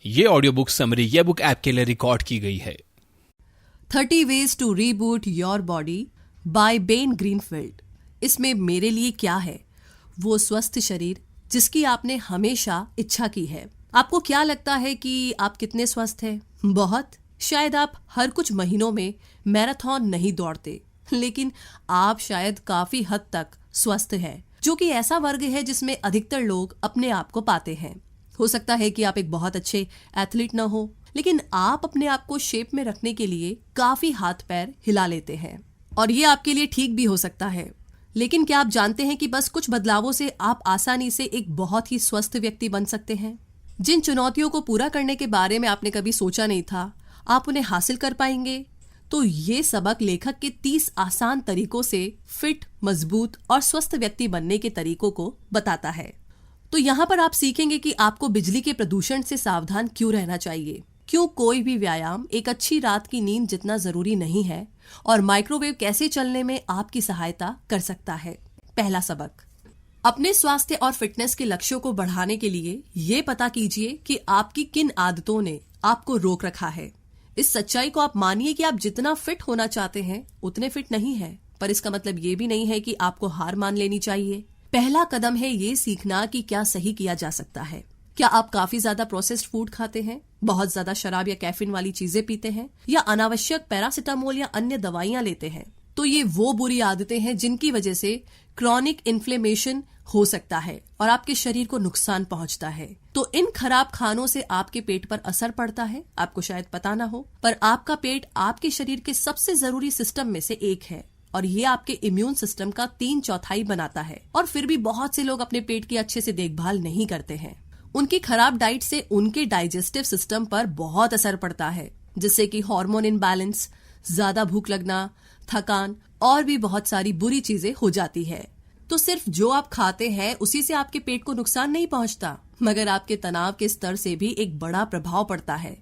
ये audio book summary ये book app के लिए रिकॉर्ड की गई है। 30 Ways to Reboot Your Body by Ben Greenfield. इसमें मेरे लिए क्या है, वो स्वस्थ शरीर जिसकी आपने हमेशा इच्छा की है। आपको क्या लगता है कि आप कितने स्वस्थ हैं? बहुत। शायद आप हर कुछ महीनों में मैराथन नहीं दौड़ते, लेकिन आप शायद काफी हद तक स्वस्थ हैं, जो कि ऐसा वर्ग है जिसमें अधिकतर लोग अपने आप को पाते हैं। हो सकता है कि आप एक बहुत अच्छे एथलीट न हो, लेकिन आप अपने आप को शेप में रखने के लिए काफी हाथ पैर हिला लेते हैं, और ये आपके लिए ठीक भी हो सकता है। लेकिन क्या आप जानते हैं कि बस कुछ बदलावों से आप आसानी से एक बहुत ही स्वस्थ व्यक्ति बन सकते हैं? जिन चुनौतियों को पूरा करने के बारे में आपने कभी सोचा नहीं था, आप उन्हें हासिल कर पाएंगे। तो ये सबक लेखक के 30 आसान तरीकों से फिट, मजबूत और स्वस्थ व्यक्ति बनने के तरीकों को बताता है। तो यहाँ पर आप सीखेंगे कि आपको बिजली के प्रदूषण से सावधान क्यों रहना चाहिए, क्यों कोई भी व्यायाम एक अच्छी रात की नींद जितना जरूरी नहीं है, और माइक्रोवेव कैसे चलने में आपकी सहायता कर सकता है। पहला सबक, अपने स्वास्थ्य और फिटनेस के लक्ष्यों को बढ़ाने के लिए ये पता कीजिए कि आपकी किन आदतों ने आपको रोक रखा है। इस सच्चाई को आप मानिए कि आप जितना फिट होना चाहते हैं उतने फिट नहीं है, पर इसका मतलब ये भी नहीं है कि आपको हार मान लेनी चाहिए। पहला कदम है ये सीखना कि क्या सही किया जा सकता है। क्या आप काफी ज्यादा प्रोसेस्ड फूड खाते हैं, बहुत ज्यादा शराब या कैफीन वाली चीजें पीते हैं, या अनावश्यक पैरासिटामोल या अन्य दवाइयां लेते हैं? तो ये वो बुरी आदतें हैं जिनकी वजह से क्रॉनिक इन्फ्लेमेशन हो सकता है और आपके शरीर को नुकसान पहुंचता है। तो इन खराब खानों से आपके पेट पर असर पड़ता है। आपको शायद पता ना हो, पर आपका पेट आपके शरीर के सबसे जरूरी सिस्टम में से एक है, और ये आपके इम्यून सिस्टम का 3/4 बनाता है। और फिर भी बहुत से लोग अपने पेट की अच्छे से देखभाल नहीं करते हैं। उनकी खराब डाइट से उनके डाइजेस्टिव सिस्टम पर बहुत असर पड़ता है, जिससे कि हार्मोन इनबैलेंस, ज्यादा भूख लगना, थकान और भी बहुत सारी बुरी चीजें हो जाती है। तो सिर्फ जो आप खाते हैं उसी से आपके पेट को नुकसान नहीं पहुंचता, मगर आपके तनाव के स्तर से भी एक बड़ा प्रभाव पड़ता है।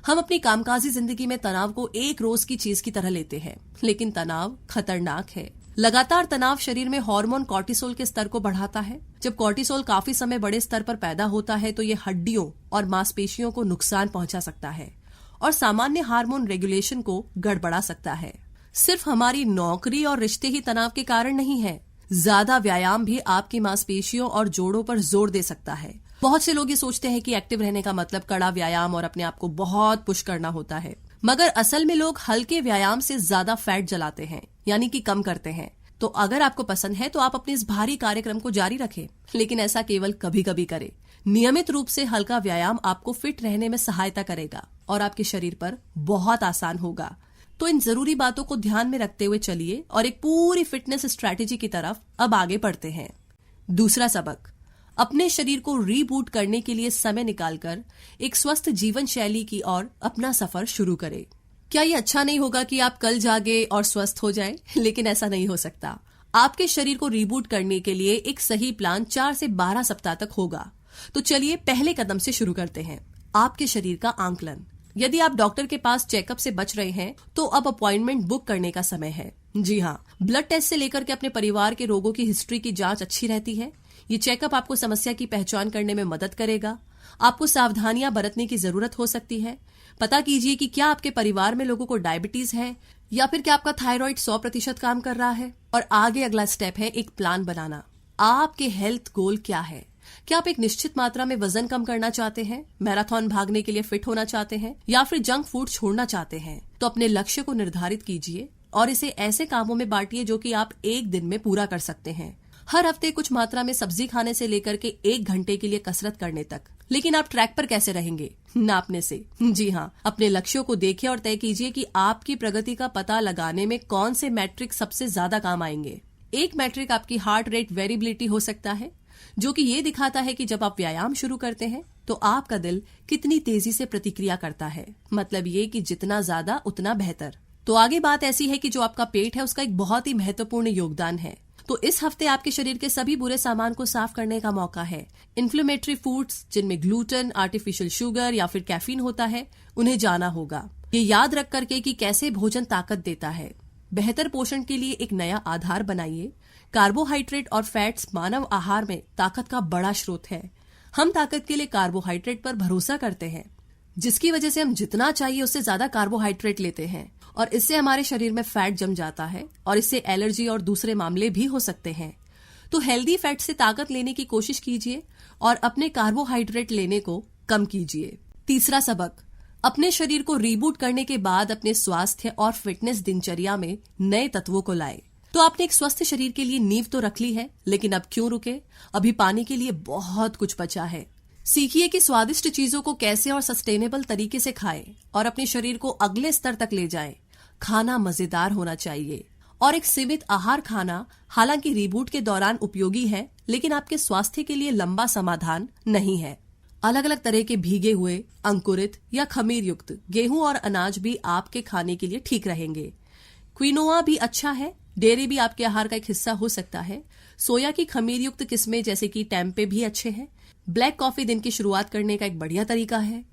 हम अपनी कामकाजी जिंदगी में तनाव को एक रोज की चीज की तरह लेते हैं, लेकिन तनाव खतरनाक है। लगातार तनाव शरीर में हार्मोन कॉर्टिसोल के स्तर को बढ़ाता है। जब कॉर्टिसोल काफी समय बड़े स्तर पर पैदा होता है तो ये हड्डियों और मांसपेशियों को नुकसान पहुंचा सकता है और सामान्य हार्मोन रेगुलेशन को गड़बड़ा सकता है। सिर्फ हमारी नौकरी और रिश्ते ही तनाव के कारण नहीं है, ज्यादा व्यायाम भी आपकी मांसपेशियों और जोड़ों पर जोर दे सकता है। बहुत से लोग ये सोचते हैं कि एक्टिव रहने का मतलब कड़ा व्यायाम और अपने आप को बहुत पुश करना होता है, मगर असल में लोग हल्के व्यायाम से ज्यादा फैट जलाते हैं, यानी कि कम करते हैं। तो अगर आपको पसंद है तो आप अपने इस भारी कार्यक्रम को जारी रखें, लेकिन ऐसा केवल कभी कभी करें। नियमित रूप से हल्का व्यायाम आपको फिट रहने में सहायता करेगा और आपके शरीर पर बहुत आसान होगा। तो इन जरूरी बातों को ध्यान में रखते हुए चलिए और एक पूरी फिटनेस स्ट्रैटेजी की तरफ अब आगे बढ़ते हैं। दूसरा सबक, अपने शरीर को रीबूट करने के लिए समय निकालकर एक स्वस्थ जीवन शैली की ओर अपना सफर शुरू करें। क्या ये अच्छा नहीं होगा कि आप कल जागे और स्वस्थ हो जाएं? लेकिन ऐसा नहीं हो सकता। आपके शरीर को रीबूट करने के लिए एक सही प्लान 4 से 12 सप्ताह तक होगा। तो चलिए पहले कदम से शुरू करते हैं, आपके शरीर का आंकलन। यदि आप डॉक्टर के पास चेकअप से बच रहे हैं तो अब अपॉइंटमेंट बुक करने का समय है। जी हाँ, ब्लड टेस्ट से लेकर के अपने परिवार के रोगों की हिस्ट्री की जांच अच्छी रहती है। ये चेकअप आपको समस्या की पहचान करने में मदद करेगा। आपको सावधानियां बरतने की जरूरत हो सकती है। पता कीजिए कि क्या आपके परिवार में लोगों को डायबिटीज है, या फिर क्या आपका थायराइड 100% काम कर रहा है। और आगे अगला स्टेप है एक प्लान बनाना। आपके हेल्थ गोल क्या है? क्या आप एक निश्चित मात्रा में वजन कम करना चाहते हैं, मैराथन भागने के लिए फिट होना चाहते हैं, या फिर जंक फूड छोड़ना चाहते हैं? तो अपने लक्ष्य को निर्धारित कीजिए और इसे ऐसे कामों में बांटिए जो कि आप एक दिन में पूरा कर सकते हैं। हर हफ्ते कुछ मात्रा में सब्जी खाने से लेकर के 1 घंटे के लिए कसरत करने तक। लेकिन आप ट्रैक पर कैसे रहेंगे? नापने से। जी हाँ, अपने लक्ष्यों को देखिए और तय कीजिए कि आपकी प्रगति का पता लगाने में कौन से मैट्रिक सबसे ज्यादा काम आएंगे। एक मैट्रिक आपकी हार्ट रेट वेरिएबिलिटी हो सकता है, जो कि ये दिखाता है कि जब आप व्यायाम शुरू करते हैं तो आपका दिल कितनी तेजी से प्रतिक्रिया करता है। मतलब ये कि जितना ज्यादा उतना बेहतर। तो आगे बात ऐसी है कि जो आपका पेट है उसका एक बहुत ही महत्वपूर्ण योगदान है। तो इस हफ्ते आपके शरीर के सभी बुरे सामान को साफ करने का मौका है। इन्फ्लेमेटरी फूड्स जिनमें ग्लूटेन, आर्टिफिशियल शुगर या फिर कैफीन होता है, उन्हें जाना होगा। ये याद रख करके कि कैसे भोजन ताकत देता है। बेहतर पोषण के लिए एक नया आधार बनाइए। कार्बोहाइड्रेट और फैट्स मानव आहार में ताकत का बड़ा स्रोत है। हम ताकत के लिए कार्बोहाइड्रेट पर भरोसा करते हैं, जिसकी वजह से हम जितना चाहिए उससे ज्यादा कार्बोहाइड्रेट लेते हैं और इससे हमारे शरीर में फैट जम जाता है और इससे एलर्जी और दूसरे मामले भी हो सकते हैं। तो हेल्दी फैट से ताकत लेने की कोशिश कीजिए और अपने कार्बोहाइड्रेट लेने को कम कीजिए। तीसरा सबक, अपने शरीर को रीबूट करने के बाद अपने स्वास्थ्य और फिटनेस दिनचर्या में नए तत्वों को लाएं। तो आपने एक स्वस्थ शरीर के लिए नींव तो रख ली है, लेकिन अब क्यों रुके? अभी पाने के लिए बहुत कुछ बचा है। सीखिए कि स्वादिष्ट चीजों को कैसे और सस्टेनेबल तरीके से खाएं और अपने शरीर को अगले स्तर तक ले जाएं। खाना मजेदार होना चाहिए और एक सीमित आहार खाना हालांकि रीबूट के दौरान उपयोगी है, लेकिन आपके स्वास्थ्य के लिए लंबा समाधान नहीं है। अलग अलग तरह के भीगे हुए, अंकुरित या खमीर युक्त गेहूं और अनाज भी आपके खाने के लिए ठीक रहेंगे। क्विनोआ भी अच्छा है। डेयरी भी आपके आहार का एक हिस्सा हो सकता है। सोया की खमीर युक्त किस्में जैसे कि टेम्पे भी अच्छे हैं। ब्लैक कॉफी दिन की शुरुआत करने का एक बढ़िया तरीका है।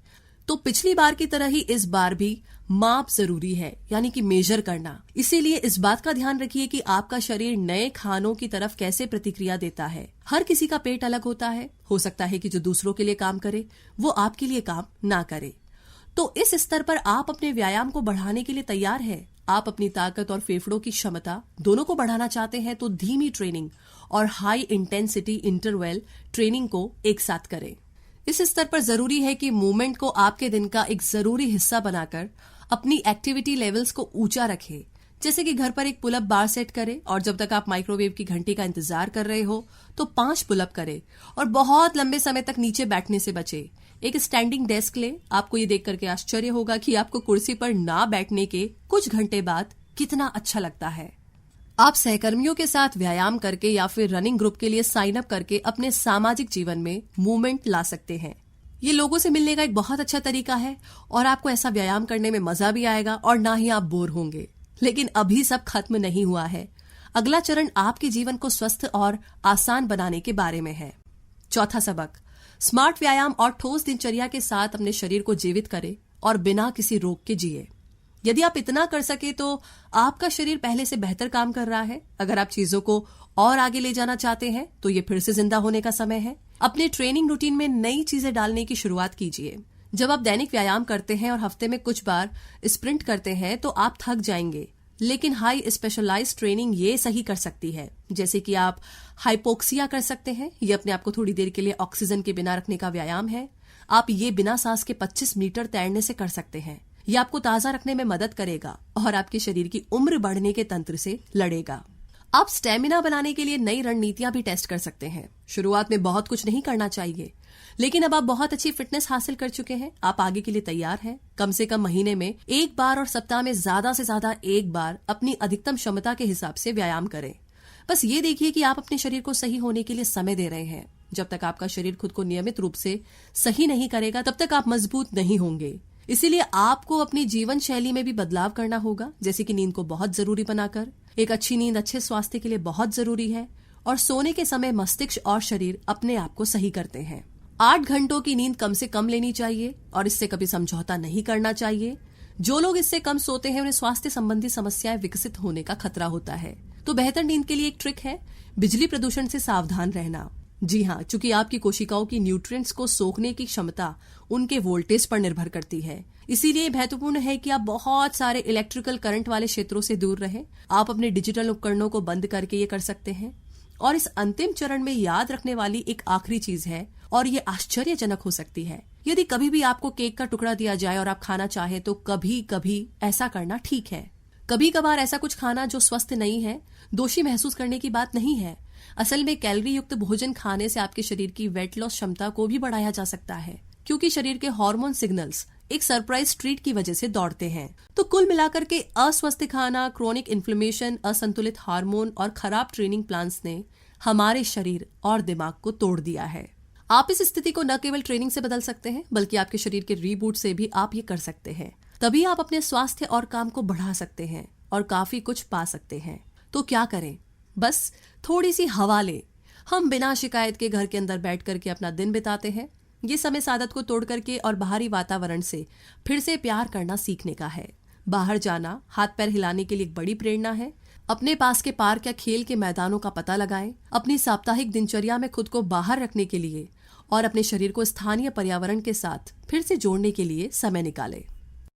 तो पिछली बार की तरह ही इस बार भी माप जरूरी है, यानी कि मेजर करना। इसीलिए इस बात का ध्यान रखिए कि आपका शरीर नए खानों की तरफ कैसे प्रतिक्रिया देता है। हर किसी का पेट अलग होता है। हो सकता है कि जो दूसरों के लिए काम करे वो आपके लिए काम ना करे। तो इस स्तर पर आप अपने व्यायाम को बढ़ाने के लिए तैयार है। आप अपनी ताकत और फेफड़ों की क्षमता दोनों को बढ़ाना चाहते हैं तो धीमी ट्रेनिंग और हाई इंटेंसिटी इंटरवल ट्रेनिंग को एक साथ करें। इस स्तर पर जरूरी है कि मूवमेंट को आपके दिन का एक जरूरी हिस्सा बनाकर अपनी एक्टिविटी लेवल्स को ऊंचा रखें। जैसे कि घर पर एक पुलअप बार सेट करें और जब तक आप माइक्रोवेव की घंटी का इंतजार कर रहे हो तो 5 पुलअप करें और बहुत लंबे समय तक नीचे बैठने से बचे। एक स्टैंडिंग डेस्क ले। आपको ये देख करके आश्चर्य होगा कि आपको कुर्सी पर ना बैठने के कुछ घंटे बाद कितना अच्छा लगता है। आप सहकर्मियों के साथ व्यायाम करके या फिर रनिंग ग्रुप के लिए साइन अप करके अपने सामाजिक जीवन में मूवमेंट ला सकते हैं। ये लोगों से मिलने का एक बहुत अच्छा तरीका है और आपको ऐसा व्यायाम करने में मजा भी आएगा और ना ही आप बोर होंगे। लेकिन अभी सब खत्म नहीं हुआ है। अगला चरण आपके जीवन को स्वस्थ और आसान बनाने के बारे में है। चौथा सबक, स्मार्ट व्यायाम और ठोस दिनचर्या के साथ अपने शरीर को जीवित करें और बिना किसी रोग के जिए। यदि आप इतना कर सके तो आपका शरीर पहले से बेहतर काम कर रहा है। अगर आप चीजों को और आगे ले जाना चाहते हैं तो ये फिर से जिंदा होने का समय है। अपने ट्रेनिंग रूटीन में नई चीजें डालने की शुरुआत कीजिए। जब आप दैनिक व्यायाम करते हैं और हफ्ते में कुछ बार स्प्रिंट करते हैं तो आप थक जाएंगे, लेकिन हाई स्पेशलाइज्ड ट्रेनिंग ये सही कर सकती है। जैसे कि आप हाइपोक्सिया कर सकते हैं। ये अपने आप को थोड़ी देर के लिए ऑक्सीजन के बिना रखने का व्यायाम है। आप ये बिना सांस के 25 मीटर तैरने से कर सकते हैं। ये आपको ताजा रखने में मदद करेगा और आपके शरीर की उम्र बढ़ने के तंत्र से लड़ेगा। आप स्टेमिना बनाने के लिए नई रणनीतियां भी टेस्ट कर सकते हैं। शुरुआत में बहुत कुछ नहीं करना चाहिए, लेकिन अब आप बहुत अच्छी फिटनेस हासिल कर चुके हैं। आप आगे के लिए तैयार हैं। कम से कम महीने में एक बार और सप्ताह में ज्यादा से ज्यादा एक बार अपनी अधिकतम क्षमता के हिसाब से व्यायाम करें। बस ये देखिए कि आप अपने शरीर को सही होने के लिए समय दे रहे हैं। जब तक आपका शरीर खुद को नियमित रूप से सही नहीं करेगा तब तक आप मजबूत नहीं होंगे। इसीलिए आपको अपनी जीवन शैली में भी बदलाव करना होगा, जैसे कि नींद को बहुत जरूरी बनाकर। एक अच्छी नींद अच्छे स्वास्थ्य के लिए बहुत जरूरी है और सोने के समय मस्तिष्क और शरीर अपने आप को सही करते हैं। 8 घंटों की नींद कम से कम लेनी चाहिए और इससे कभी समझौता नहीं करना चाहिए। जो लोग इससे कम सोते हैं उन्हें स्वास्थ्य संबंधी समस्याएं विकसित होने का खतरा होता है। तो बेहतर नींद के लिए एक ट्रिक है बिजली प्रदूषण से सावधान रहना। जी हाँ, चूंकि आपकी कोशिकाओं की न्यूट्रिएंट्स को सोखने की क्षमता उनके वोल्टेज पर निर्भर करती है, इसीलिए महत्वपूर्ण है कि आप बहुत सारे इलेक्ट्रिकल करंट वाले क्षेत्रों से दूर रहें। आप अपने डिजिटल उपकरणों को बंद करके ये कर सकते हैं। और इस अंतिम चरण में याद रखने वाली एक आखिरी चीज है और ये आश्चर्यजनक हो सकती है। यदि कभी भी आपको केक का टुकड़ा दिया जाए और आप खाना चाहें तो कभी कभी ऐसा करना ठीक है। कभी कभार ऐसा कुछ खाना जो स्वस्थ नहीं है दोषी महसूस करने की बात नहीं है। असल में कैलोरी युक्त भोजन खाने से आपके शरीर की वेट लॉस क्षमता को भी बढ़ाया जा सकता है, क्योंकि शरीर के हार्मोन सिग्नल्स एक सरप्राइज ट्रीट की वजह से दौड़ते हैं। तो कुल मिलाकर के अस्वस्थ खाना, क्रोनिक इन्फ्लेमेशन, असंतुलित हार्मोन और खराब ट्रेनिंग प्लान्स ने हमारे शरीर और दिमाग को तोड़ दिया है। आप इस स्थिति को न केवल ट्रेनिंग से बदल सकते हैं बल्कि आपके शरीर के रीबूट से भी आप ये कर सकते हैं। तभी आप अपने स्वास्थ्य और काम को बढ़ा सकते हैं और काफी कुछ पा सकते हैं। तो क्या करें? बस थोड़ी सी हवा ले। हम बिना शिकायत के घर के अंदर बैठ करके अपना दिन बिताते हैं। ये समय इस आदत को तोड़ करके और बाहरी वातावरण से फिर से प्यार करना सीखने का है। बाहर जाना हाथ पैर हिलाने के लिए एक बड़ी प्रेरणा है। अपने पास के पार्क या खेल के मैदानों का पता लगाएं। अपनी साप्ताहिक दिनचर्या में खुद को बाहर रखने के लिए और अपने शरीर को स्थानीय पर्यावरण के साथ फिर से जोड़ने के लिए समय निकालें।